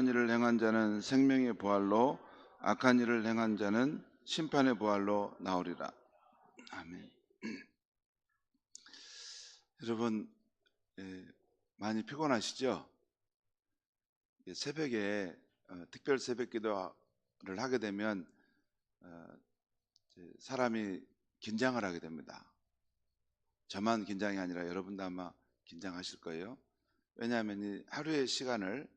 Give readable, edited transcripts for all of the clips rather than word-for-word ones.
선한 일을 행한 자는 생명의 부활로, 악한 일을 행한 자는 심판의 부활로 나오리라. 아멘. 여러분, 많이 피곤하시죠? 새벽에 특별 새벽 기도를 하게 되면 사람이 긴장을 하게 됩니다. 저만 긴장이 아니라 여러분도 아마 긴장하실 거예요. 왜냐하면 이 하루의 시간을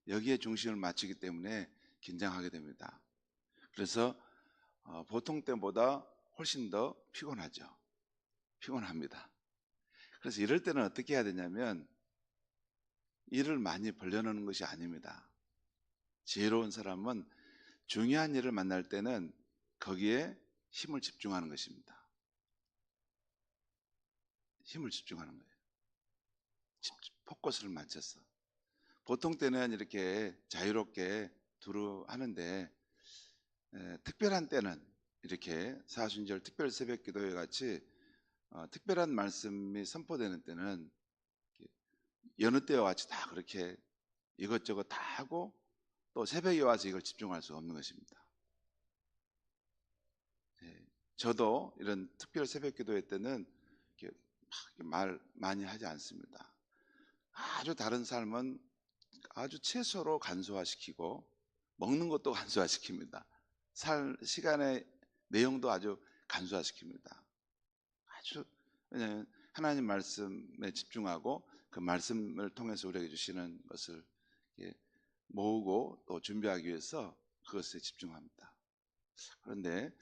여기에 중심을 맞추기 때문에 긴장하게 됩니다. 그래서 보통 때보다 훨씬 더 피곤합니다. 그래서 이럴 때는 어떻게 해야 되냐면 일을 많이 벌려놓는 것이 아닙니다. 지혜로운 사람은 중요한 일을 만날 때는 거기에 힘을 집중하는 것입니다. 힘을 집중하는 거예요. 포커스를 맞춰서. 보통 때는 이렇게 자유롭게 두루 하는데 특별한 때는 이렇게 사순절 특별 새벽 기도회 같이 특별한 말씀이 선포되는 때는 여느 때와 같이 다 그렇게 이것저것 다 하고 또 새벽에 와서 이걸 집중할 수가 없는 것입니다. 저도 이런 특별 새벽 기도회 때는 이렇게 말 많이 하지 않습니다. 아주 다른 삶은 아주 채소로 간소화시키고 먹는 것도 간소화시킵니다. 살 시간의 내용도 아주 간소화시킵니다. 아주 왜냐하면 하나님 말씀에 집중하고 그 말씀을 통해서 우리에게 주시는 것을 모으고 또 준비하기 위해서 그것에 집중합니다. 그런데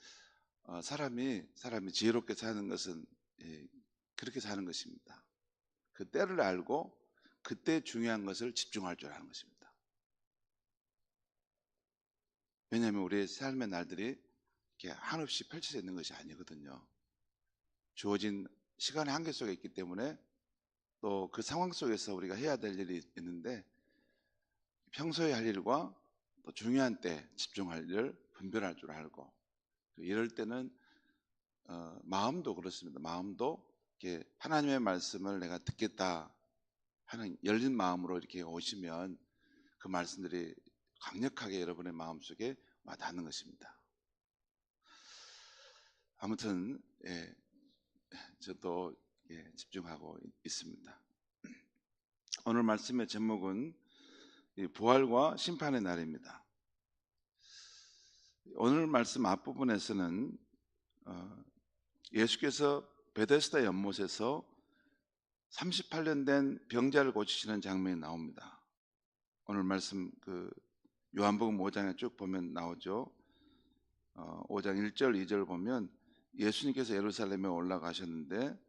사람이 지혜롭게 사는 것은 그렇게 사는 것입니다. 그 때를 알고 그때 중요한 것을 집중할 줄 아는 것입니다. 왜냐하면 우리의 삶의 날들이 이렇게 한없이 펼쳐져 있는 것이 아니거든요. 주어진 시간의 한계 속에 있기 때문에 또 그 상황 속에서 우리가 해야 될 일이 있는데 평소에 할 일과 또 중요한 때 집중할 일을 분별할 줄 알고 이럴 때는 마음도 그렇습니다. 마음도 이렇게 하나님의 말씀을 내가 듣겠다 하는 열린 마음으로 이렇게 오시면 그 말씀들이 강력하게 여러분의 마음속에 와닿는 것입니다. 아무튼 저도 집중하고 있습니다. 오늘 말씀의 제목은 부활과 심판의 날입니다. 오늘 말씀 앞부분에서는 예수께서 베데스다 연못에서 38년 된 병자를 고치시는 장면이 나옵니다. 오늘 말씀 요한복음 5장에 쭉 보면 나오죠. 5장 1절 2절 보면 예수님께서 예루살렘에 올라가셨는데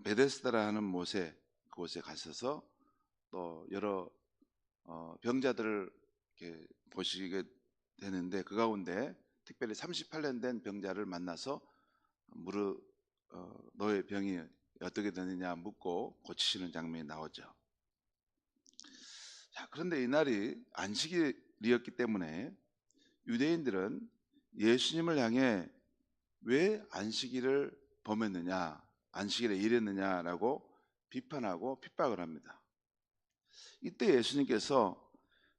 베데스다라는 못에 그곳에 가셔서 또 여러 병자들을 이렇게 보시게 되는데 그 가운데 특별히 38년 된 병자를 만나서 너의 병이 어떻게 되느냐 묻고 고치시는 장면이 나오죠. 자, 그런데 이날이 안식일이었기 때문에 유대인들은 예수님을 향해 왜 안식일을 범했느냐, 안식일에 일했느냐라고 비판하고 핍박을 합니다. 이때 예수님께서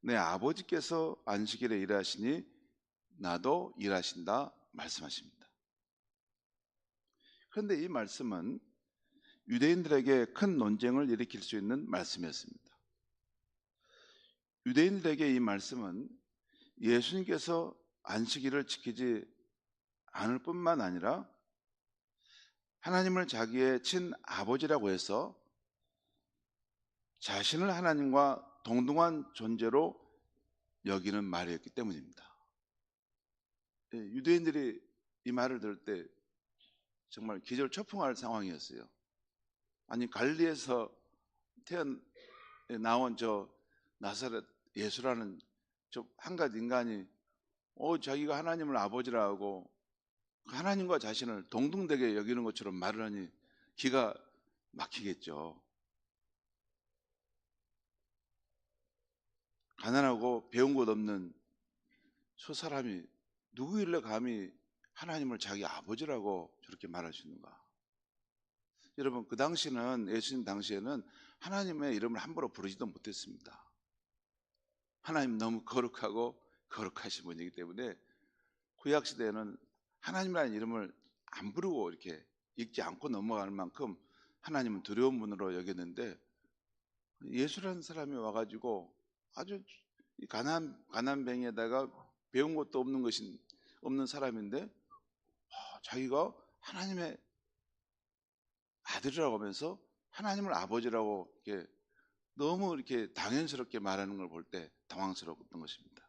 내 아버지께서 안식일에 일하시니 나도 일하신다 말씀하십니다. 그런데 이 말씀은 유대인들에게 큰 논쟁을 일으킬 수 있는 말씀이었습니다. 유대인들에게 이 말씀은 예수님께서 안식일을 지키지 않을 뿐만 아니라 하나님을 자기의 친아버지라고 해서 자신을 하나님과 동등한 존재로 여기는 말이었기 때문입니다. 유대인들이 이 말을 들을 때 정말 기절초풍할 상황이었어요. 아니 갈리에서 나온 저 나사렛 예수라는 저 한갓 인간이 자기가 하나님을 아버지라고 하나님과 자신을 동등되게 여기는 것처럼 말을 하니 기가 막히겠죠. 가난하고 배운 것 없는 저 사람이 누구일래 감히 하나님을 자기 아버지라고 저렇게 말할 수 있는가? 여러분 그 당시는 예수님 당시에는 하나님의 이름을 함부로 부르지도 못했습니다. 하나님 너무 거룩하고 거룩하신 분이기 때문에 구약 시대에는 하나님이라는 이름을 안 부르고 이렇게 읽지 않고 넘어갈 만큼 하나님은 두려운 분으로 여겼는데, 예수라는 사람이 와가지고 아주 가난뱅이에다가 배운 것도 없는 사람인데 자기가 하나님의 아들이라고 하면서 하나님을 아버지라고 이렇게 너무 이렇게 당연스럽게 말하는 걸 볼 때 당황스러웠던 것입니다.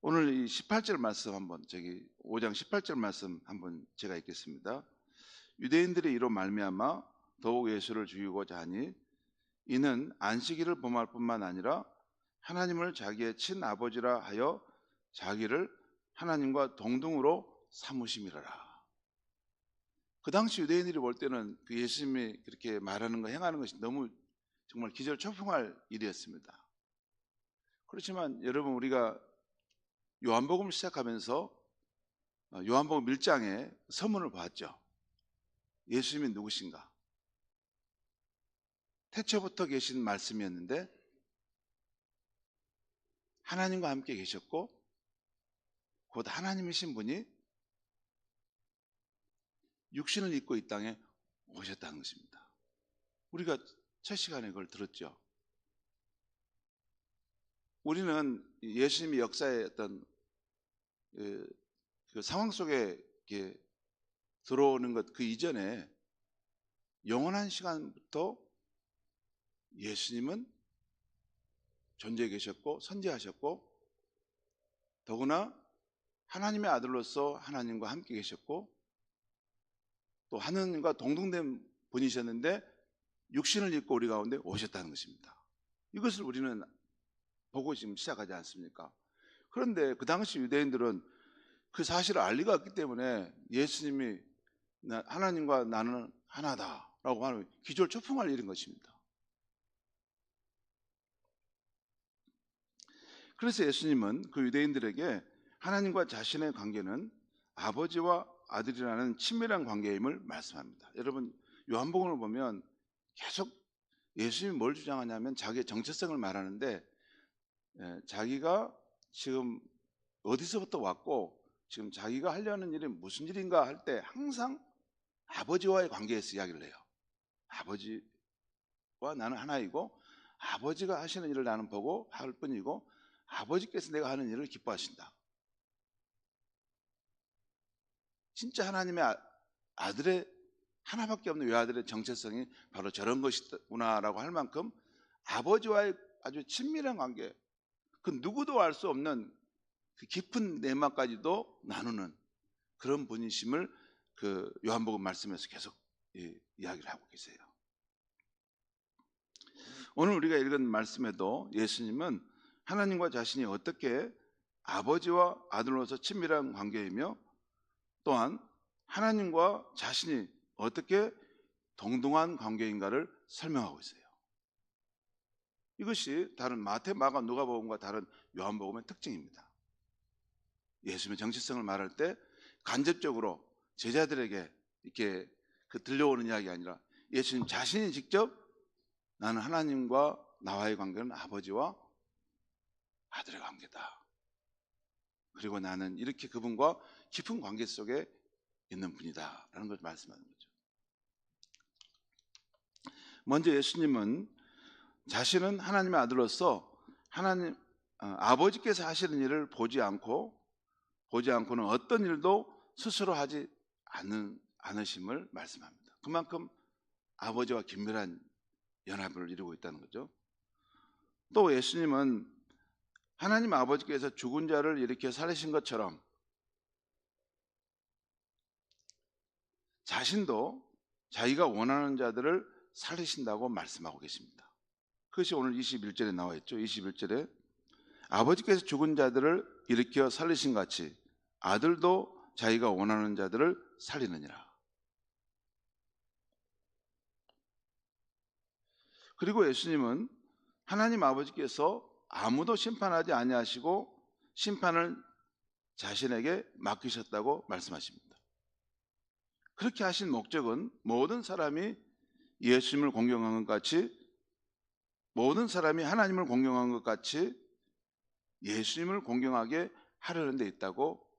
오늘 이 18절 말씀 한번 5장 18절 말씀 한번 제가 읽겠습니다. 유대인들이 이로 말미암아 더욱 예수를 죽이고자 하니 이는 안식일을 범할 뿐만 아니라 하나님을 자기의 친아버지라 하여 자기를 하나님과 동등으로 삼으심이라라. 그 당시 유대인들이 볼 때는 그 예수님이 그렇게 말하는 거 행하는 것이 너무 정말 기절초풍할 일이었습니다. 그렇지만 여러분, 우리가 요한복음을 시작하면서 요한복음 1장에 서문을 봤죠. 예수님이 누구신가? 태초부터 계신 말씀이었는데 하나님과 함께 계셨고 곧 하나님이신 분이 육신을 입고 이 땅에 오셨다는 것입니다. 우리가 첫 시간에 그걸 들었죠. 우리는 예수님이 역사의 어떤 그 상황 속에 이렇게 들어오는 것 그 이전에 영원한 시간부터 예수님은 존재해 계셨고 선지하셨고 더구나 하나님의 아들로서 하나님과 함께 계셨고 또 하나님과 동등된 분이셨는데 육신을 입고 우리 가운데 오셨다는 것입니다. 이것을 우리는 보고 지금 시작하지 않습니까? 그런데 그 당시 유대인들은 그 사실을 알 리가 없기 때문에 예수님이 하나님과 나는 하나다라고 하는 기절초풍할 일인 것입니다. 그래서 예수님은 그 유대인들에게 하나님과 자신의 관계는 아버지와 아들이라는 친밀한 관계임을 말씀합니다. 여러분, 요한복음을 보면 계속 예수님이 뭘 주장하냐면 자기의 정체성을 말하는데 자기가 지금 어디서부터 왔고 지금 자기가 하려는 일이 무슨 일인가 할 때 항상 아버지와의 관계에서 이야기를 해요. 아버지와 나는 하나이고 아버지가 하시는 일을 나는 보고 할 뿐이고 아버지께서 내가 하는 일을 기뻐하신다. 진짜 하나님의 아들의 하나밖에 없는 외아들의 정체성이 바로 저런 것이구나라고 할 만큼 아버지와의 아주 친밀한 관계, 그 누구도 알 수 없는 그 깊은 내막까지도 나누는 그런 분이심을 그 요한복음 말씀에서 계속 이야기를 하고 계세요. 오늘 우리가 읽은 말씀에도 예수님은 하나님과 자신이 어떻게 아버지와 아들로서 친밀한 관계이며 또한 하나님과 자신이 어떻게 동등한 관계인가를 설명하고 있어요. 이것이 다른 마태, 마가, 누가복음과 다른 요한복음의 특징입니다. 예수님의 정체성을 말할 때 간접적으로 제자들에게 이렇게 들려오는 이야기가 아니라 예수님 자신이 직접 나는 하나님과 나와의 관계는 아버지와 아들의 관계다. 그리고 나는 이렇게 그분과 깊은 관계 속에 있는 분이다 라는 걸 말씀하는 거죠. 먼저 예수님은 자신은 하나님의 아들로서 하나님 아버지께서 하시는 일을 보지 않고는 어떤 일도 스스로 하지 않으심을 말씀합니다. 그만큼 아버지와 긴밀한 연합을 이루고 있다는 거죠. 또 예수님은 하나님 아버지께서 죽은 자를 일으켜 살리신 것처럼 자신도 자기가 원하는 자들을 살리신다고 말씀하고 계십니다. 그것이 오늘 21절에 나와 있죠. 21절에 아버지께서 죽은 자들을 일으켜 살리신 같이 아들도 자기가 원하는 자들을 살리느니라. 그리고 예수님은 하나님 아버지께서 아무도 심판하지 아니하시고 심판을 자신에게 맡기셨다고 말씀하십니다. 그렇게 하신 목적은 모든 사람이 예수님을 공경하는 것 같이 모든 사람이 하나님을 공경한 것 같이 예수님을 공경하게 하려는 데 있다고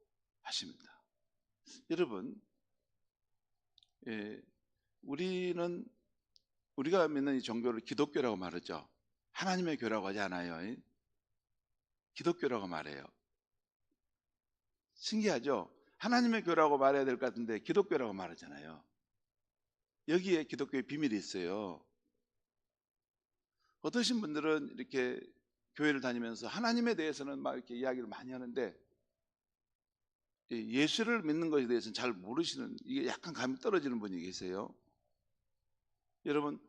하십니다. 여러분, 우리가 믿는 이 종교를 기독교라고 말하죠. 하나님의 교라고 하지 않아요. 기독교라고 말해요. 신기하죠? 하나님의 교라고 말해야 될 것 같은데 기독교라고 말하잖아요. 여기에 기독교의 비밀이 있어요. 어떠신 분들은 이렇게 교회를 다니면서 하나님에 대해서는 막 이렇게 이야기를 많이 하는데 예수를 믿는 것에 대해서는 잘 모르시는, 이게 약간 감이 떨어지는 분이 계세요. 여러분,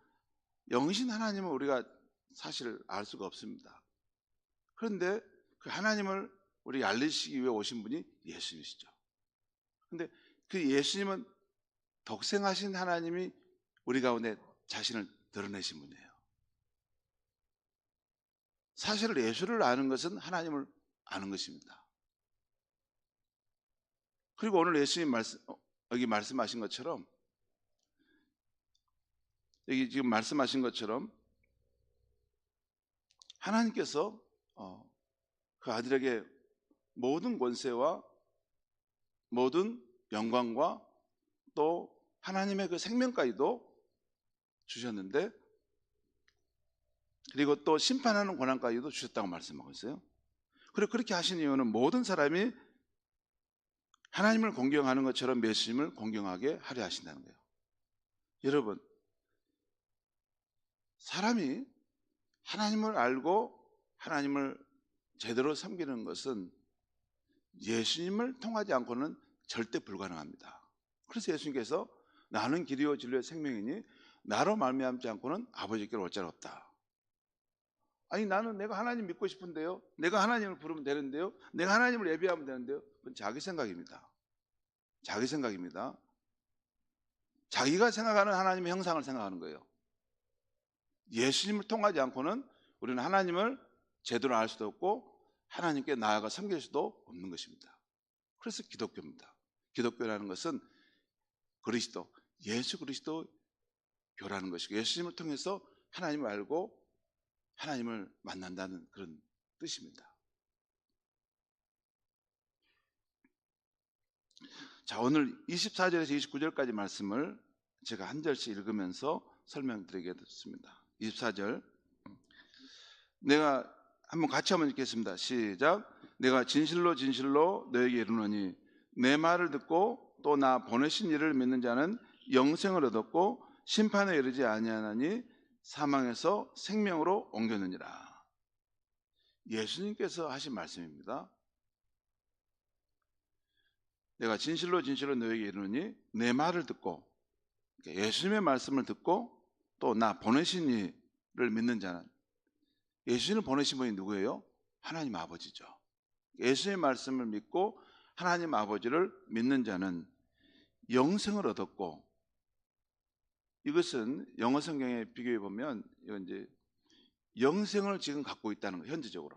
영신 하나님은 우리가 사실 알 수가 없습니다. 그런데 그 하나님을 우리가 알리시기 위해 오신 분이 예수님이시죠. 그런데 그 예수님은 독생하신 하나님이 우리 가운데 자신을 드러내신 분이에요. 사실 예수를 아는 것은 하나님을 아는 것입니다. 그리고 오늘 예수님 여기 말씀하신 것처럼, 여기 지금 말씀하신 것처럼 하나님께서 그 아들에게 모든 권세와 모든 영광과 또 하나님의 그 생명까지도 주셨는데, 그리고 또 심판하는 권한까지도 주셨다고 말씀하고 있어요. 그리고 그렇게 하신 이유는 모든 사람이 하나님을 공경하는 것처럼 예수님을 공경하게 하려 하신다는 거예요. 여러분, 사람이 하나님을 알고 하나님을 제대로 섬기는 것은 예수님을 통하지 않고는 절대 불가능합니다. 그래서 예수님께서 나는 길이요 진리요 생명이니 나로 말미암지 않고는 아버지께로 올 자가 없다. 아니, 나는 내가 하나님 믿고 싶은데요, 내가 하나님을 부르면 되는데요, 내가 하나님을 예배하면 되는데요. 그건 자기 생각입니다. 자기 생각입니다. 자기가 생각하는 하나님의 형상을 생각하는 거예요. 예수님을 통하지 않고는 우리는 하나님을 제대로 알 수도 없고 하나님께 나아가 섬길 수도 없는 것입니다. 그래서 기독교입니다. 기독교라는 것은 그리스도, 예수 그리스도 교라는 것이고, 예수님을 통해서 하나님을 알고 하나님을 만난다는 그런 뜻입니다. 자, 오늘 24절에서 29절까지 말씀을 제가 한 절씩 읽으면서 설명드리겠습니다. 24절, 내가 한번 같이 한번 읽겠습니다. 시작. 내가 진실로 진실로 너에게 이르노니 내 말을 듣고 또 나 보내신 이를 믿는 자는 영생을 얻었고 심판에 이르지 아니하나니 사망에서 생명으로 옮겼느니라. 예수님께서 하신 말씀입니다. 내가 진실로 진실로 너에게 이르노니 내 말을 듣고, 예수님의 말씀을 듣고 또 나 보내신 이를 믿는 자는, 예수님을 보내신 분이 누구예요? 하나님 아버지죠. 예수님의 말씀을 믿고 하나님 아버지를 믿는 자는 영생을 얻었고, 이것은 영어 성경에 비교해 보면 이건 이제 영생을 지금 갖고 있다는 거예요. 현재적으로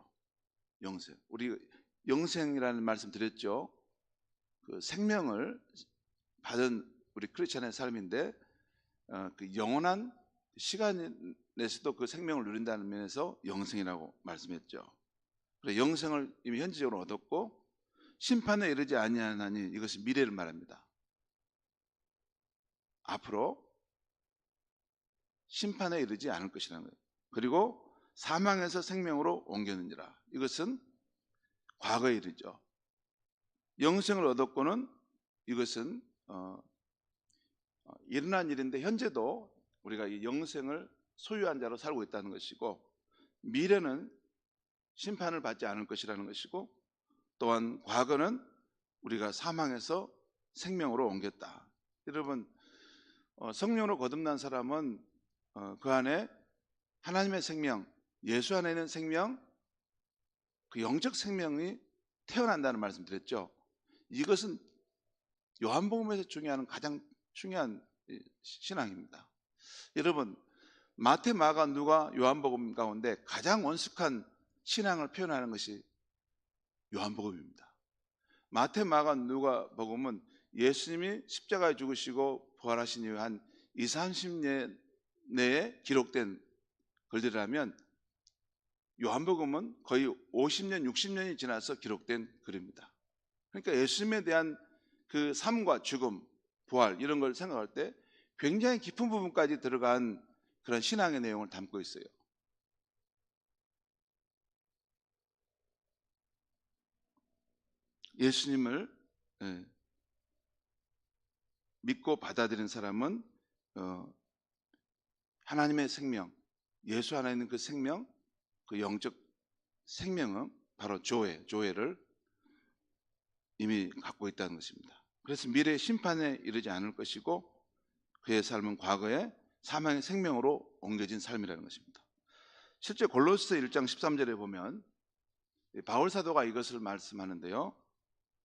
영생, 우리 영생이라는 말씀 드렸죠. 그 생명을 받은 우리 크리스찬의 삶인데, 그 영원한 시간 내에서도 그 생명을 누린다는 면에서 영생이라고 말씀했죠. 그래서 영생을 이미 현지적으로 얻었고 심판에 이르지 아니하나니, 이것은 미래를 말합니다. 앞으로 심판에 이르지 않을 것이라는 거예요. 그리고 사망에서 생명으로 옮겼느니라, 이것은 과거에 이르죠. 영생을 얻었고는 이것은 일어난 일인데 현재도 우리가 이 영생을 소유한 자로 살고 있다는 것이고, 미래는 심판을 받지 않을 것이라는 것이고, 또한 과거는 우리가 사망에서 생명으로 옮겼다. 여러분, 성령으로 거듭난 사람은 그 안에 하나님의 생명, 예수 안에 있는 생명, 그 영적 생명이 태어난다는 말씀 드렸죠. 이것은 요한복음에서 가장 중요한 신앙입니다. 여러분, 마태, 마가, 누가, 요한복음 가운데 가장 원숙한 신앙을 표현하는 것이 요한복음입니다. 마태, 마가, 누가 복음은 예수님이 십자가에 죽으시고 부활하신 이후 한 20, 30년 내에 기록된 글들이라면 요한복음은 거의 50년, 60년이 지나서 기록된 글입니다. 그러니까 예수님에 대한 그 삶과 죽음, 부활 이런 걸 생각할 때 굉장히 깊은 부분까지 들어간 그런 신앙의 내용을 담고 있어요. 예수님을 믿고 받아들인 사람은 하나님의 생명, 예수 안에 있는 그 생명, 그 영적 생명은 바로 조회를 이미 갖고 있다는 것입니다. 그래서 미래의 심판에 이르지 않을 것이고 그의 삶은 과거의 사망의 생명으로 옮겨진 삶이라는 것입니다. 실제 골로새 1장 13절에 보면 바울 사도가 이것을 말씀하는데요.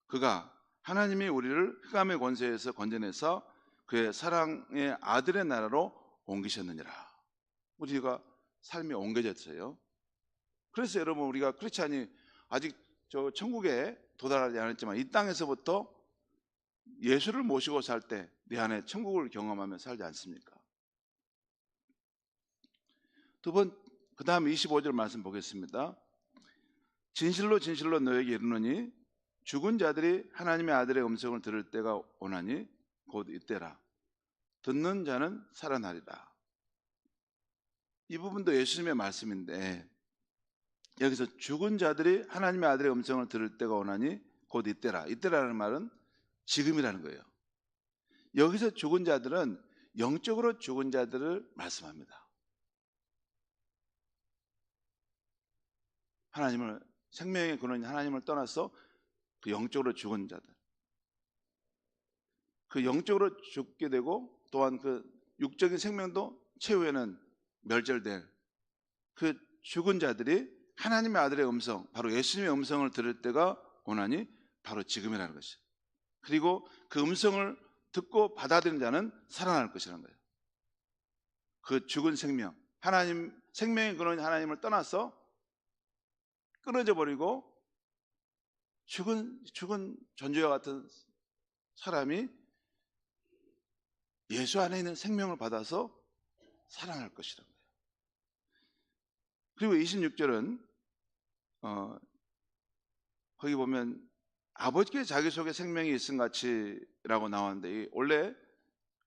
그가 하나님이 우리를 흑암의 권세에서 건져내서 그의 사랑의 아들의 나라로 옮기셨느니라. 우리가 삶이 옮겨졌어요. 그래서 여러분 우리가 크리스찬이 아직 저 천국에 도달하지 않았지만 이 땅에서부터 예수를 모시고 살 때 내 안에 천국을 경험하며 살지 않습니까? 두 번, 그 다음 25절 말씀 보겠습니다. 진실로 진실로 너에게 이르노니 죽은 자들이 하나님의 아들의 음성을 들을 때가 오나니 곧 이때라. 듣는 자는 살아나리라. 이 부분도 예수님의 말씀인데 여기서 죽은 자들이 하나님의 아들의 음성을 들을 때가 오나니 곧 이때라. 이때라는 말은 지금이라는 거예요. 여기서 죽은 자들은 영적으로 죽은 자들을 말씀합니다. 하나님을, 생명의 근원인 하나님을 떠나서 그 영적으로 죽은 자들, 그 영적으로 죽게 되고 또한 그 육적인 생명도 최후에는 멸절될 그 죽은 자들이 하나님의 아들의 음성, 바로 예수님의 음성을 들을 때가 오나니 바로 지금이라는 것이죠. 그리고 그 음성을 듣고 받아들인 자는 살아날 것이라는 거예요. 그 죽은 생명, 하나님, 생명의 근원인 하나님을 떠나서 끊어져 버리고 죽은 존재와 같은 사람이 예수 안에 있는 생명을 받아서 살아날 것이라는 거예요. 그리고 26절은 거기 보면 아버지께 자기 속에 생명이 있음 같이라고 나왔는데 원래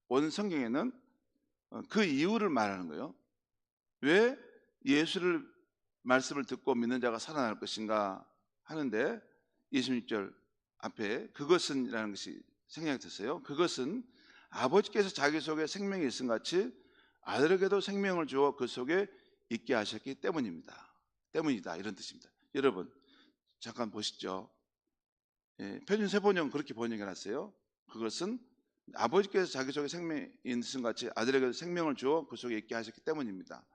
원 성경에는 그 이유를 말하는 거예요. 왜 예수를 말씀을 듣고 믿는 자가 살아날 것인가 하는데 26절 앞에 그것은 이라는 것이 생략이 됐어요. 그것은 아버지께서 자기 속에 생명이 있음 같이 아들에게도 생명을 주어 그 속에 있게 하셨기 때문이다 이런 뜻입니다. 여러분 잠깐 보시죠. 표준 세번역은 그렇게 번역해 놨어요. 그것은 아버지께서 자기 속에 생명이 있음 같이 아들에게도 생명을 주어 그 속에 있게 하셨기 때문입니다.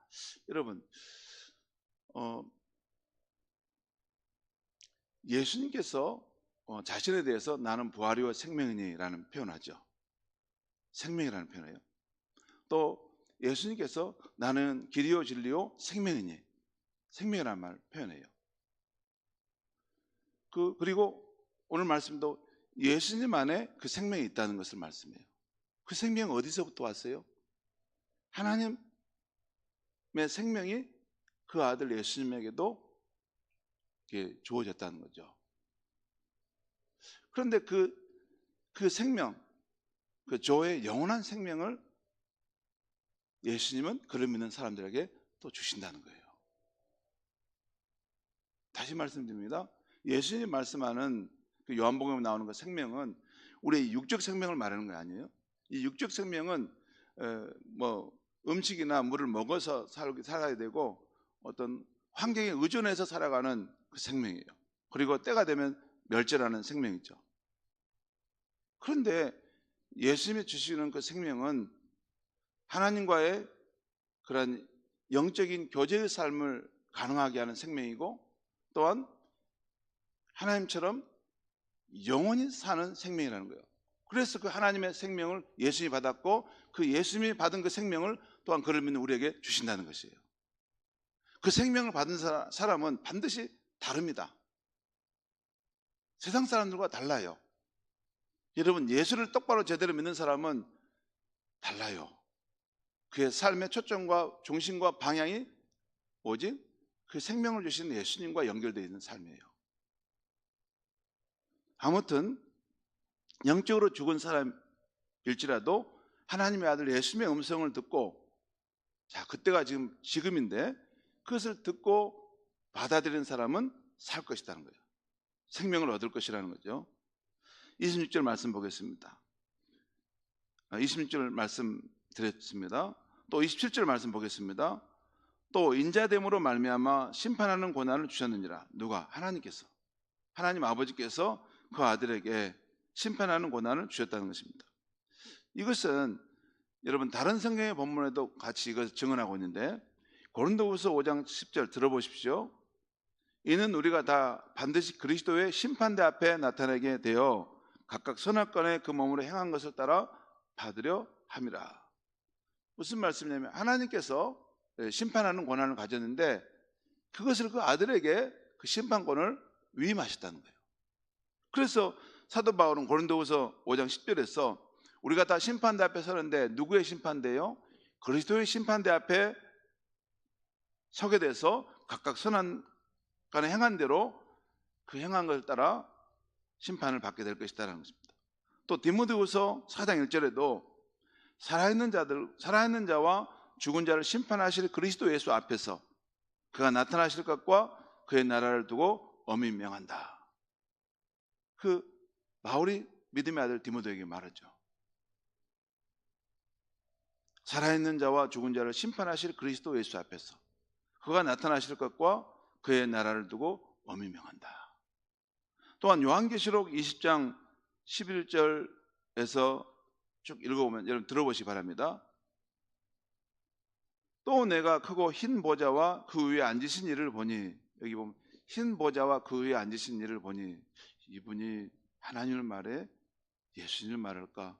여러분 예수님께서 자신에 대해서 나는 부활이요 생명이니라는 표현하죠. 생명이라는 표현이에요. 또 예수님께서 나는 길이요 진리요 생명이니 생명이라는 말 표현해요. 그리고 오늘 말씀도 예수님 안에 그 생명이 있다는 것을 말씀해요. 그 생명은 어디서부터 왔어요? 하나님의 생명이 그 아들 예수님에게도 주어졌다는 거죠. 그런데 그 생명, 그 조의 영원한 생명을 예수님은 그를 믿는 사람들에게 또 주신다는 거예요. 다시 말씀드립니다. 예수님 말씀하는 그 요한복음에 나오는 그 생명은 우리의 육적 생명을 말하는 거 아니에요. 이 육적 생명은 뭐 음식이나 물을 먹어서 살아야 되고 어떤 환경에 의존해서 살아가는 그 생명이에요. 그리고 때가 되면 멸절하는 생명이죠. 그런데 예수님이 주시는 그 생명은 하나님과의 그런 영적인 교제의 삶을 가능하게 하는 생명이고 또한 하나님처럼 영원히 사는 생명이라는 거예요. 그래서 그 하나님의 생명을 예수님이 받았고 그 예수님이 받은 그 생명을 또한 그를 믿는 우리에게 주신다는 것이에요. 그 생명을 받은 사람은 반드시 다릅니다. 세상 사람들과 달라요. 여러분 예수를 똑바로 제대로 믿는 사람은 달라요. 그의 삶의 초점과 중심과 방향이 오직 그 생명을 주신 예수님과 연결되어 있는 삶이에요. 아무튼 영적으로 죽은 사람일지라도 하나님의 아들 예수님의 음성을 듣고, 자, 그때가 지금인데 그것을 듣고 받아들이는 사람은 살 것이라는 거예요. 생명을 얻을 것이라는 거죠. 26절 말씀 보겠습니다. 26절 말씀 드렸습니다. 또 27절 말씀 보겠습니다. 또 인자됨으로 말미암아 심판하는 고난을 주셨느니라. 누가? 하나님께서, 하나님 아버지께서 그 아들에게 심판하는 고난을 주셨다는 것입니다. 이것은 여러분 다른 성경의 본문에도 같이 이것을 증언하고 있는데, 고린도후서 5장 10절 들어보십시오. 이는 우리가 다 반드시 그리스도의 심판대 앞에 나타나게 되어 각각 선악간에 그 몸으로 행한 것을 따라 받으려 함이라. 무슨 말씀이냐면 하나님께서 심판하는 권한을 가졌는데 그것을 그 아들에게 그 심판권을 위임하셨다는 거예요. 그래서 사도 바울은 고린도후서 5장 10절에서 우리가 다 심판대 앞에 서는데 누구의 심판대요? 그리스도의 심판대 앞에 서게 돼서 각각 선한 간에 행한 대로 그 행한 것을 따라 심판을 받게 될 것이다라는 것입니다. 또 디모데후서 4장 1절에도 살아있는 자와 죽은 자를 심판하실 그리스도 예수 앞에서 그가 나타나실 것과 그의 나라를 두고 엄히 명한다. 그 바울이 믿음의 아들 디모데에게 말하죠. 살아있는 자와 죽은 자를 심판하실 그리스도 예수 앞에서 그가 나타나실 것과 그의 나라를 두고 엄히 명한다. 또한 요한계시록 20장 11절에서 쭉 읽어보면 여러분 들어보시기 바랍니다. 또 내가 크고 흰 보좌와 그 위에 앉으신 이를 보니, 여기 보면 흰 보좌와 그 위에 앉으신 이를 보니, 이분이 하나님을 말해 예수님을 말할까?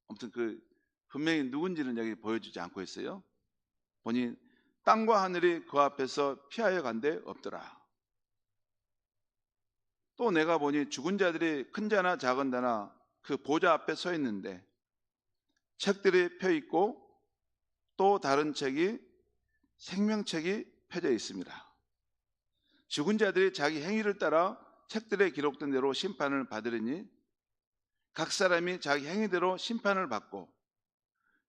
아무튼 그 분명히 누군지는 여기 보여주지 않고 있어요. 보니 땅과 하늘이 그 앞에서 피하여 간데 없더라. 또 내가 보니 죽은 자들이 큰 자나 작은 자나 그 보좌 앞에 서 있는데 책들이 펴 있고 또 다른 책이 생명책이 펴져 있습니다. 죽은 자들이 자기 행위를 따라 책들에 기록된 대로 심판을 받으리니 각 사람이 자기 행위대로 심판을 받고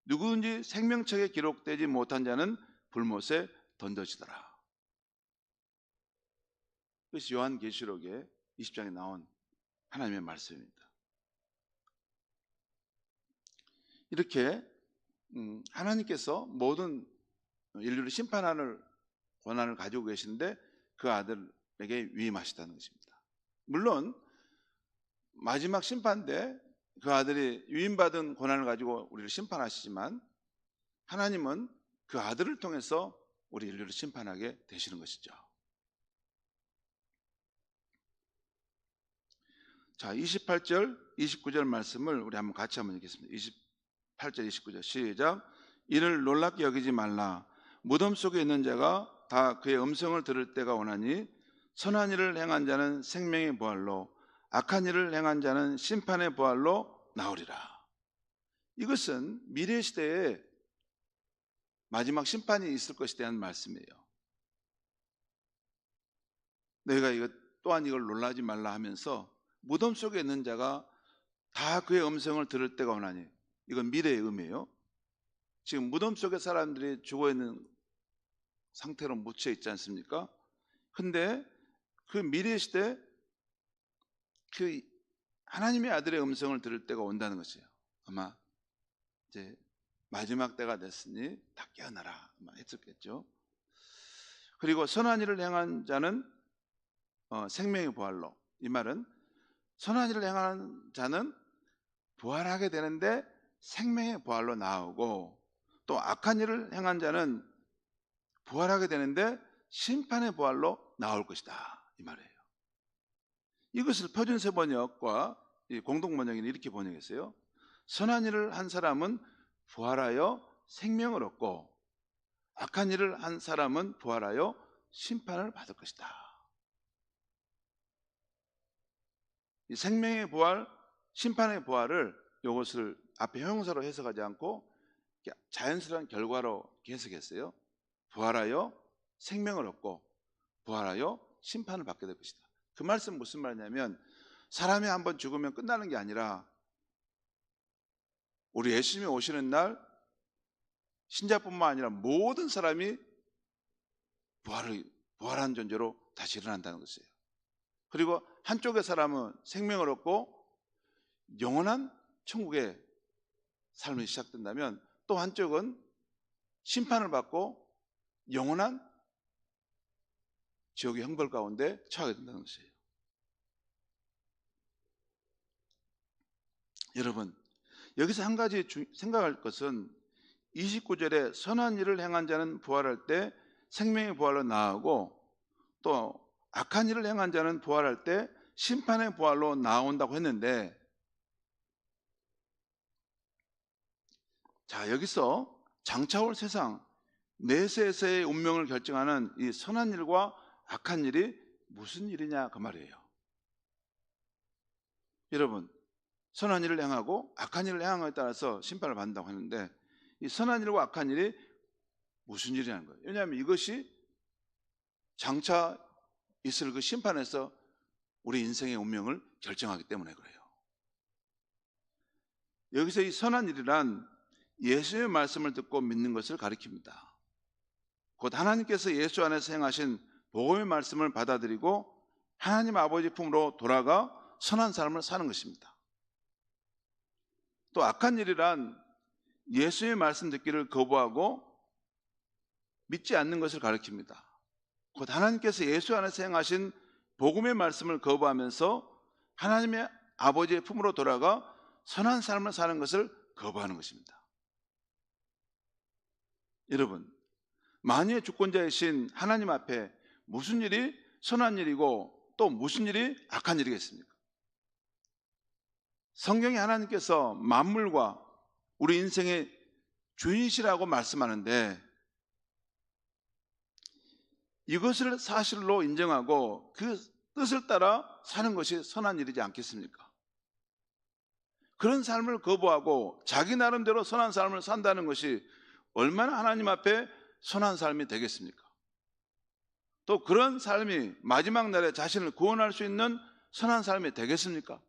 누구든지 생명책에 기록되지 못한 자는 불못에 던져지더라. 그것이 요한계시록의 20장에 나온 하나님의 말씀입니다. 이렇게 하나님께서 모든 인류를 심판하는 권한을 가지고 계시는데 그 아들에게 위임하시다는 것입니다. 물론 마지막 심판 때 그 아들이 위임받은 권한을 가지고 우리를 심판하시지만 하나님은 그 아들을 통해서 우리 인류를 심판하게 되시는 것이죠. 자, 28절, 29절 말씀을 우리 한번 같이 한번 읽겠습니다. 28절, 29절 시작. 이를 놀랍게 여기지 말라. 무덤 속에 있는 자가 다 그의 음성을 들을 때가 오나니 선한 일을 행한 자는 생명의 부활로 악한 일을 행한 자는 심판의 부활로 나오리라. 이것은 미래 시대에 마지막 심판이 있을 것에 대한 말씀이에요. 너희가 또한 이걸 놀라지 말라 하면서 무덤 속에 있는 자가 다 그의 음성을 들을 때가 오나니, 이건 미래의 의미예요. 지금 무덤 속에 사람들이 죽어있는 상태로 묻혀 있지 않습니까? 근데 그 미래 시대 그 하나님의 아들의 음성을 들을 때가 온다는 것이에요. 아마 이제 마지막 때가 됐으니 다 깨어나라 했었겠죠. 그리고 선한 일을 행한 자는 생명의 부활로, 이 말은 선한 일을 행하는 자는 부활하게 되는데 생명의 부활로 나오고, 또 악한 일을 행한 자는 부활하게 되는데 심판의 부활로 나올 것이다, 이 말이에요. 이것을 표준세 번역과 공동 번역에는 이렇게 번역했어요. 선한 일을 한 사람은 부활하여 생명을 얻고 악한 일을 한 사람은 부활하여 심판을 받을 것이다. 이 생명의 부활, 심판의 부활을 이것을 앞에 형용사로 해석하지 않고 자연스러운 결과로 해석했어요. 부활하여 생명을 얻고 부활하여 심판을 받게 될 것이다. 그 말씀 무슨 말이냐면 사람이 한번 죽으면 끝나는 게 아니라 우리 예수님이 오시는 날 신자뿐만 아니라 모든 사람이 부활한 존재로 다시 일어난다는 것이에요. 그리고 한쪽의 사람은 생명을 얻고 영원한 천국의 삶이 시작된다면 또 한쪽은 심판을 받고 영원한 지옥의 형벌 가운데 처하게 된다는 것이에요. 여러분, 여기서 한 가지 생각할 것은 29절에 선한 일을 행한 자는 부활할 때 생명의 부활로 나아오고 또 악한 일을 행한 자는 부활할 때 심판의 부활로 나온다고 했는데, 자, 여기서 장차 올 세상 내세에서의 운명을 결정하는 이 선한 일과 악한 일이 무슨 일이냐 그 말이에요. 여러분, 선한 일을 행하고 악한 일을 행한 것에 따라서 심판을 받는다고 하는데 이 선한 일과 악한 일이 무슨 일이냐는 거예요. 왜냐하면 이것이 장차 있을 그 심판에서 우리 인생의 운명을 결정하기 때문에 그래요. 여기서 이 선한 일이란 예수의 말씀을 듣고 믿는 것을 가리킵니다. 곧 하나님께서 예수 안에서 행하신 복음의 말씀을 받아들이고 하나님 아버지 품으로 돌아가 선한 삶을 사는 것입니다. 또 악한 일이란 예수의 말씀 듣기를 거부하고 믿지 않는 것을 가리킵니다. 곧 하나님께서 예수 안에서 행하신 복음의 말씀을 거부하면서 하나님의 아버지의 품으로 돌아가 선한 삶을 사는 것을 거부하는 것입니다. 여러분, 만유의 주권자이신 하나님 앞에 무슨 일이 선한 일이고 또 무슨 일이 악한 일이겠습니까? 성경에 하나님께서 만물과 우리 인생의 주인이시라고 말씀하는데 이것을 사실로 인정하고 그 뜻을 따라 사는 것이 선한 일이지 않겠습니까? 그런 삶을 거부하고 자기 나름대로 선한 삶을 산다는 것이 얼마나 하나님 앞에 선한 삶이 되겠습니까? 또 그런 삶이 마지막 날에 자신을 구원할 수 있는 선한 삶이 되겠습니까?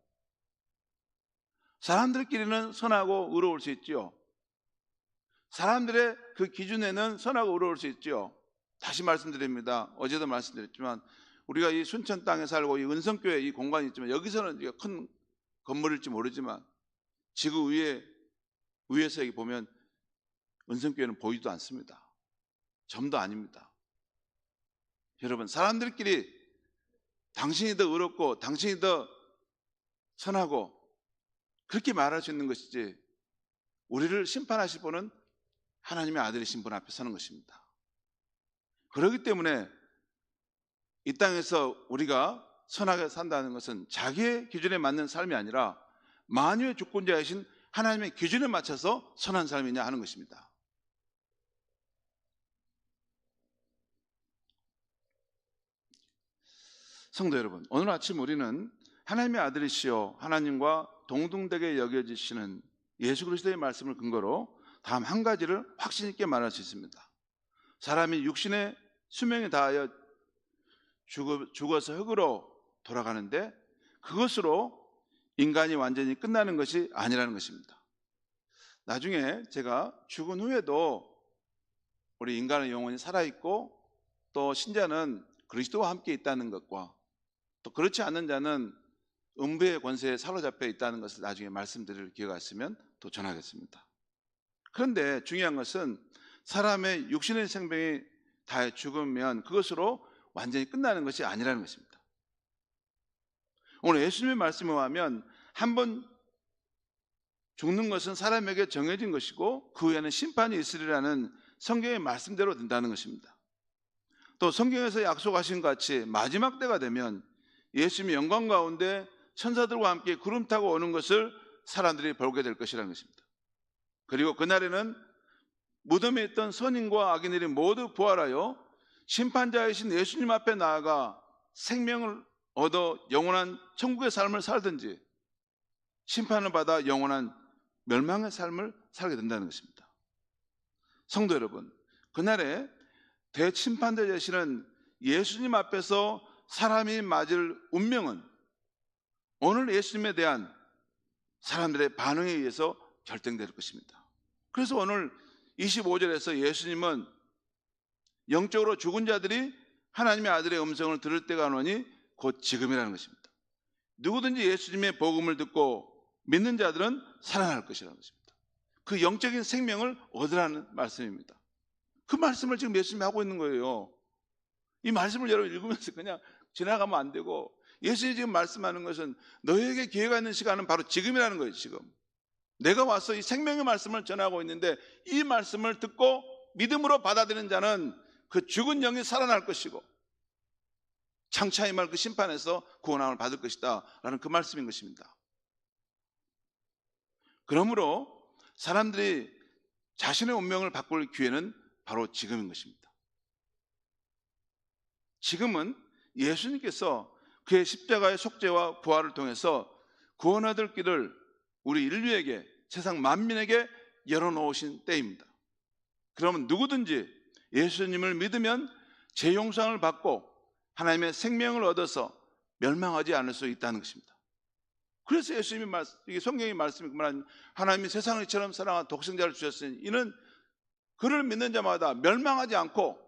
사람들끼리는 선하고 의로울 수 있지요. 사람들의 그 기준에는 선하고 의로울 수 있지요. 다시 말씀드립니다. 어제도 말씀드렸지만 우리가 이 순천 땅에 살고 이 은성교회 이 공간이 있지만 여기서는 큰 건물일지 모르지만 지구 위에서 여기 보면 은성교회는 보이지도 않습니다. 점도 아닙니다. 여러분, 사람들끼리 당신이 더 의롭고 당신이 더 선하고 그렇게 말할 수 있는 것이지 우리를 심판하실 분은 하나님의 아들이신 분 앞에 서는 것입니다. 그렇기 때문에 이 땅에서 우리가 선하게 산다는 것은 자기의 기준에 맞는 삶이 아니라 만유의 주권자이신 하나님의 기준에 맞춰서 선한 삶이냐 하는 것입니다. 성도 여러분, 오늘 아침 우리는 하나님의 아들이시여 하나님과 동등되게 여겨지시는 예수 그리스도의 말씀을 근거로 다음 한 가지를 확신 있게 말할 수 있습니다. 사람이 육신의 수명에 다하여 죽어서 흙으로 돌아가는데 그것으로 인간이 완전히 끝나는 것이 아니라는 것입니다. 나중에 제가 죽은 후에도 우리 인간의 영혼이 살아있고 또 신자는 그리스도와 함께 있다는 것과 또 그렇지 않는 자는 음부의 권세에 사로잡혀 있다는 것을 나중에 말씀드릴 기회가 있으면 또 전하겠습니다. 그런데 중요한 것은 사람의 육신의 생명이 다 죽으면 그것으로 완전히 끝나는 것이 아니라는 것입니다. 오늘 예수님의 말씀에 의하면 한 번 죽는 것은 사람에게 정해진 것이고 그 후에는 심판이 있으리라는 성경의 말씀대로 된다는 것입니다. 또 성경에서 약속하신 것 같이 마지막 때가 되면 예수님이 영광 가운데 천사들과 함께 구름 타고 오는 것을 사람들이 보게 될 것이라는 것입니다. 그리고 그날에는 무덤에 있던 선인과 악인들이 모두 부활하여 심판자이신 예수님 앞에 나아가 생명을 얻어 영원한 천국의 삶을 살든지 심판을 받아 영원한 멸망의 삶을 살게 된다는 것입니다. 성도 여러분, 그날에 대침판대 되시는 예수님 앞에서 사람이 맞을 운명은 오늘 예수님에 대한 사람들의 반응에 의해서 결정될 것입니다. 그래서 오늘 25절에서 예수님은 영적으로 죽은 자들이 하나님의 아들의 음성을 들을 때가 오노니 곧 지금이라는 것입니다. 누구든지 예수님의 복음을 듣고 믿는 자들은 살아날 것이라는 것입니다. 그 영적인 생명을 얻으라는 말씀입니다. 그 말씀을 지금 예수님이 하고 있는 거예요. 이 말씀을 여러분 읽으면서 그냥 지나가면 안 되고, 예수님이 지금 말씀하는 것은 너희에게 기회가 있는 시간은 바로 지금이라는 거예요. 지금 내가 와서 이 생명의 말씀을 전하고 있는데, 이 말씀을 듣고 믿음으로 받아들이는 자는 그 죽은 영이 살아날 것이고 장차 임할 그 심판에서 구원함을 받을 것이다 라는 그 말씀인 것입니다. 그러므로 사람들이 자신의 운명을 바꿀 기회는 바로 지금인 것입니다. 지금은 예수님께서 그의 십자가의 속죄와 부활을 통해서 구원 얻을 길을 우리 인류에게, 세상 만민에게 열어놓으신 때입니다. 그러면 누구든지 예수님을 믿으면 죄 용서를 받고 하나님의 생명을 얻어서 멸망하지 않을 수 있다는 것입니다. 그래서 예수님이 이게 성경의 말씀이 말하는 하나님이 세상을 이처럼 사랑한 독생자를 주셨으니 이는 그를 믿는 자마다 멸망하지 않고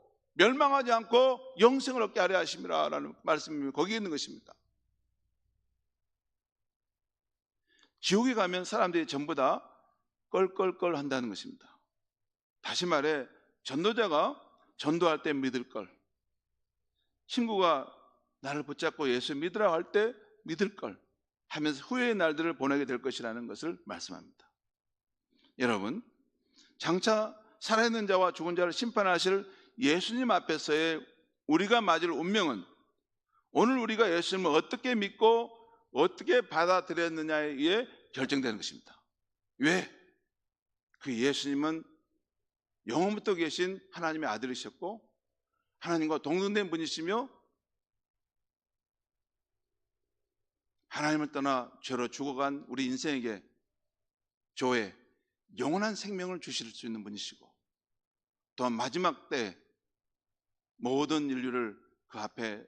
영생을 얻게 하려 하심이라 라는 말씀이 거기에 있는 것입니다. 지옥에 가면 사람들이 전부 다 껄껄껄 한다는 것입니다. 다시 말해 전도자가 전도할 때 믿을 걸, 친구가 나를 붙잡고 예수 믿으라고 할 때 믿을 걸 하면서 후회의 날들을 보내게 될 것이라는 것을 말씀합니다. 여러분, 장차 살아있는 자와 죽은 자를 심판하실 예수님 앞에서의 우리가 맞을 운명은 오늘 우리가 예수님을 어떻게 믿고 어떻게 받아들였느냐에 의해 결정되는 것입니다. 왜? 그 예수님은 영원부터 계신 하나님의 아들이셨고 하나님과 동등된 분이시며 하나님을 떠나 죄로 죽어간 우리 인생에게 조에 영원한 생명을 주실 수 있는 분이시고, 또한 마지막 때 모든 인류를 그 앞에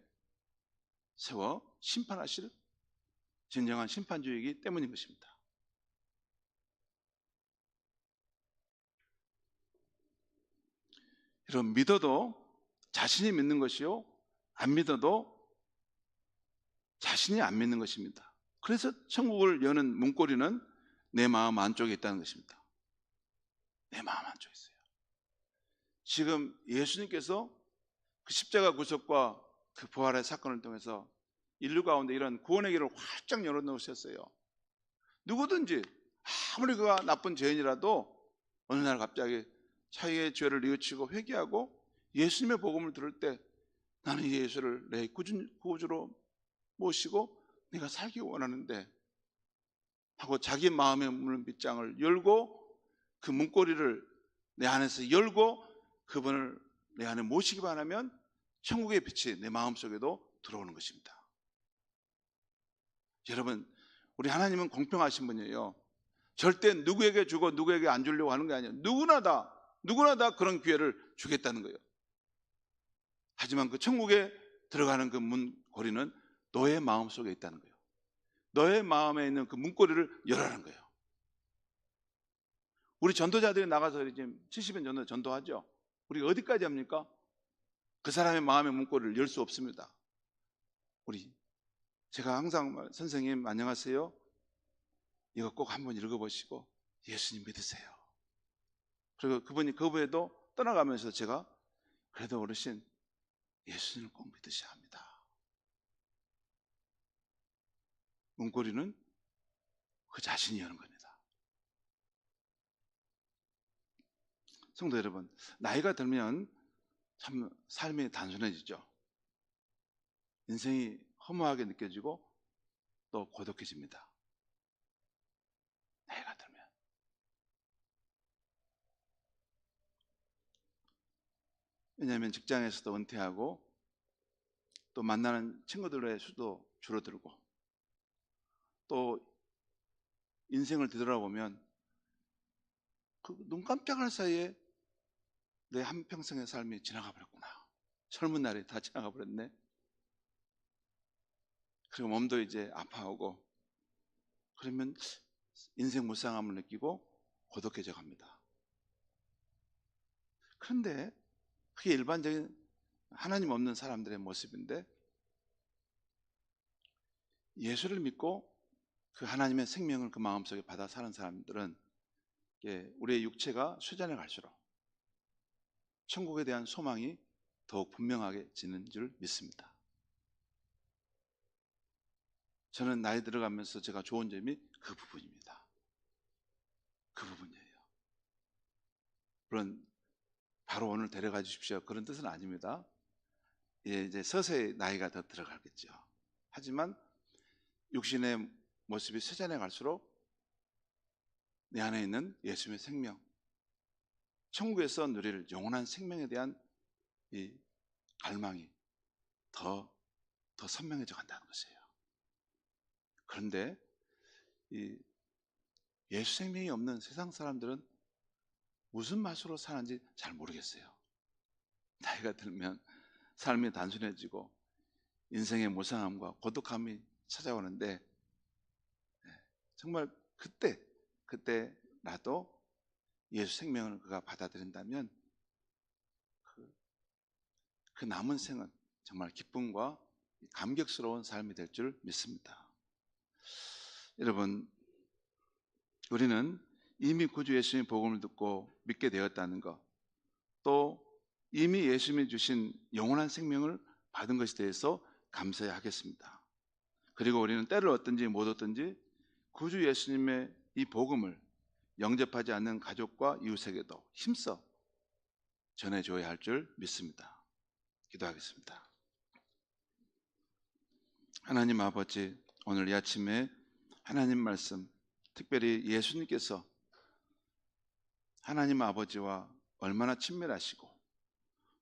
세워 심판하실 진정한 심판주이기 때문인 것입니다. 여러분, 믿어도 자신이 믿는 것이요, 안 믿어도 자신이 안 믿는 것입니다. 그래서 천국을 여는 문고리는 내 마음 안쪽에 있다는 것입니다. 내 마음 안쪽에 있어요. 지금 예수님께서 그 십자가 구속과 그 부활의 사건을 통해서 인류 가운데 이런 구원의 길을 활짝 열어놓으셨어요. 누구든지 아무리 그가 나쁜 죄인이라도 어느 날 갑자기 자기의 죄를 뉘우치고 회개하고 예수님의 복음을 들을 때 나는 이 예수를 내 구주로 모시고 내가 살기 원하는데 하고 자기 마음의 문을 밑장을 열고 그 문고리를 내 안에서 열고 그분을 내 안에 모시기 바라면 천국의 빛이 내 마음속에도 들어오는 것입니다. 여러분, 우리 하나님은 공평하신 분이에요. 절대 누구에게 주고 누구에게 안 주려고 하는 게 아니에요. 누구나 다 그런 기회를 주겠다는 거예요. 하지만 그 천국에 들어가는 그 문고리는 너의 마음속에 있다는 거예요. 너의 마음에 있는 그 문고리를 열라는 거예요. 우리 전도자들이 나가서 지금 70년 전도 전도하죠. 우리 어디까지 합니까? 그 사람의 마음의 문고리를 열 수 없습니다. 제가 항상 선생님 안녕하세요, 이거 꼭 한번 읽어보시고 예수님 믿으세요. 그리고 그분이 그 후에도 떠나가면서 제가 그래도 어르신 예수님을 꼭 믿으셔야 합니다. 문고리는 그 자신이 여는 겁니다. 성도 여러분, 나이가 들면 참 삶이 단순해지죠. 인생이 허무하게 느껴지고 또 고독해집니다. 나이가 들면. 왜냐하면 직장에서도 은퇴하고 또 만나는 친구들의 수도 줄어들고 또 인생을 되돌아보면 그 눈 깜짝할 사이에 내 한평생의 삶이 지나가 버렸구나. 젊은 날에 다 지나가 버렸네. 그리고 몸도 이제 아파오고, 그러면 인생 무상함을 느끼고 고독해져 갑니다. 그런데 그게 일반적인 하나님 없는 사람들의 모습인데, 예수를 믿고 그 하나님의 생명을 그 마음속에 받아 사는 사람들은 우리의 육체가 쇠잔해 갈수록 천국에 대한 소망이 더욱 분명하게지는 줄 믿습니다. 저는 나이 들어가면서 제가 좋은 점이 그 부분입니다. 그 부분이에요. 물론 바로 오늘 데려가 주십시오, 그런 뜻은 아닙니다. 이제 서서히 나이가 더 들어가겠죠. 하지만 육신의 모습이 쇠잔해 갈수록 내 안에 있는 예수님의 생명, 천국에서 누릴 영원한 생명에 대한 이 갈망이 더 선명해져 간다는 것이에요. 그런데 이 예수 생명이 없는 세상 사람들은 무슨 맛으로 사는지 잘 모르겠어요. 나이가 들면 삶이 단순해지고 인생의 무상함과 고독함이 찾아오는데, 정말 그때라도 예수 생명을 그가 받아들인다면 그 남은 생은 정말 기쁨과 감격스러운 삶이 될 줄 믿습니다. 여러분, 우리는 이미 구주 예수님의 복음을 듣고 믿게 되었다는 것, 또 이미 예수님이 주신 영원한 생명을 받은 것에 대해서 감사해야 하겠습니다. 그리고 우리는 때를 얻든지 못 얻든지 구주 예수님의 이 복음을 영접하지 않는 가족과 이웃에게도 힘써 전해줘야 할 줄 믿습니다. 기도하겠습니다. 하나님 아버지, 오늘 이 아침에 하나님 말씀, 특별히 예수님께서 하나님 아버지와 얼마나 친밀하시고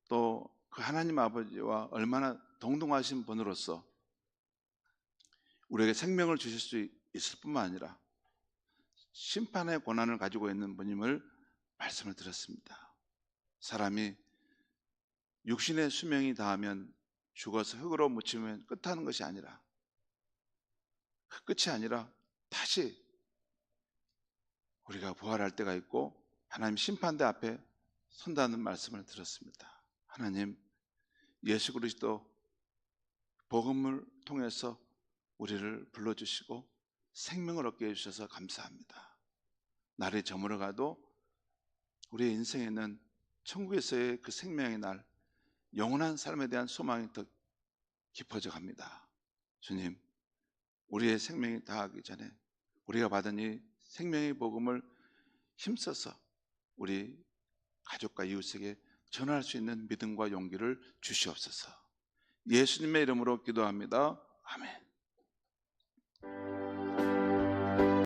또 그 하나님 아버지와 얼마나 동등하신 분으로서 우리에게 생명을 주실 수 있을 뿐만 아니라 심판의 권한을 가지고 있는 분임을 말씀을 들었습니다. 사람이 육신의 수명이 다하면 죽어서 흙으로 묻히면 끝하는 것이 아니라, 그 끝이 아니라 다시 우리가 부활할 때가 있고 하나님 심판대 앞에 선다는 말씀을 들었습니다. 하나님, 예수 그리스도 복음을 통해서 우리를 불러주시고 생명을 얻게 해주셔서 감사합니다. 날이 저물어가도 우리의 인생에는 천국에서의 그 생명의 날, 영원한 삶에 대한 소망이 더 깊어져 갑니다. 주님, 우리의 생명이 다하기 전에 우리가 받은 이 생명의 복음을 힘써서 우리 가족과 이웃에게 전할 수 있는 믿음과 용기를 주시옵소서. 예수님의 이름으로 기도합니다. 아멘.